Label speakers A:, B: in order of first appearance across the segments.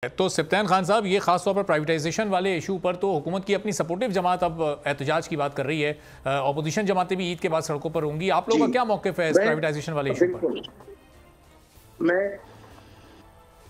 A: तो सिप्तान खान साहब, ये खास तौर पर प्राइवेटाइजेशन वाले इशू पर तो हुकूमत की अपनी सपोर्टिव जमात अब एहतजाज की बात कर रही है। अपोजिशन जमातें भी ईद के बाद सड़कों पर होंगी। आप लोगों का क्या मौक़िफ़ है इस प्राइवेटाइजेशन वाले इशू पर?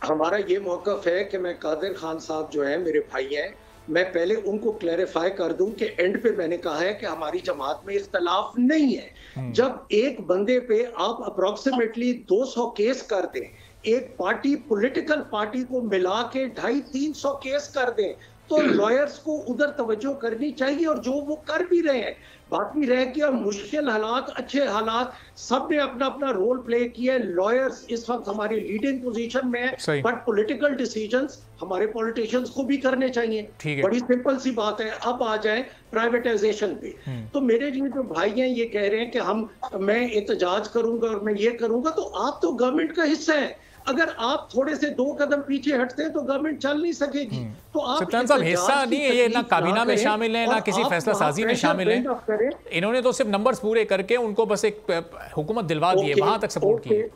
B: हमारा ये मौक़िफ़ है कि मैं कादिर खान साहब जो है मेरे भाई हैं, मैं पहले उनको क्लैरिफाई कर दूं कि एंड पे मैंने कहा है कि हमारी जमात में इख्तलाफ नहीं है। जब एक बंदे पे आप अप्रोक्सीमेटली 200 केस कर दें, एक पार्टी पॉलिटिकल पार्टी को मिला के 250-300 केस कर दें, तो लॉयर्स को उधर तवज्जो करनी चाहिए और जो वो कर भी रहे हैं। बाकी रह गया मुश्किल हालात, अच्छे हालात, सब ने अपना अपना रोल प्ले किया है। लॉयर्स इस वक्त हमारी लीडिंग पोजीशन में है, बट पॉलिटिकल डिसीजंस हमारे पॉलिटिशियंस को भी करने चाहिए। बड़ी सिंपल सी बात है। अब आ जाए प्राइवेटाइजेशन पे, तो मेरे लिए जो भाई हैं ये कह रहे हैं कि मैं एहतजाज करूंगा और मैं ये करूंगा, तो आप तो गवर्नमेंट का हिस्सा है। अगर आप थोड़े से 2 कदम पीछे हटते हैं तो गवर्नमेंट चल नहीं सकेगी। तो आप
A: सिप्तान साहब, हिस्सा नहीं है ये, ना काबीना में शामिल है ना किसी फैसला साजी में शामिल है। इन्होंने तो सिर्फ नंबर्स पूरे करके उनको बस एक हुकूमत दिलवा दी है, वहां तक सपोर्ट की है।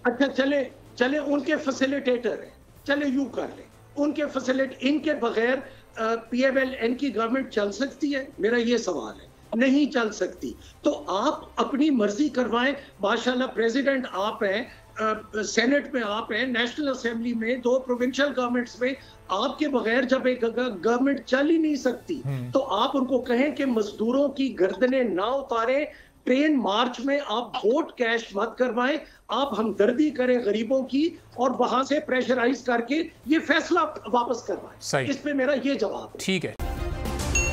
B: अच्छा, चले उनके फैसिलिटेटर है, चले यूं कर ले, उनके इनके बगैर PMLN की गवर्नमेंट चल सकती है? मेरा ये सवाल है। नहीं चल सकती। तो आप अपनी मर्जी करवाएं। माशाल्लाह प्रेसिडेंट आप हैं, सेनेट में आप हैं, नेशनल असेंबली में, 2 प्रोविंशियल गवर्नमेंट्स में, आपके बगैर जब एक गवर्नमेंट चल ही नहीं सकती, तो आप उनको कहें कि मजदूरों की गर्दनें ना उतारें, ट्रेन मार्च में आप वोट कैश मत करवाएं, आप हमदर्दी करें गरीबों की और वहां से प्रेशराइज करके ये फैसला वापस करवाएं। इस पे मेरा ये जवाब है।
A: ठीक है।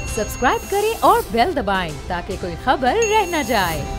C: सब्सक्राइब करें और बेल दबाएं ताकि कोई खबर रह न जाए।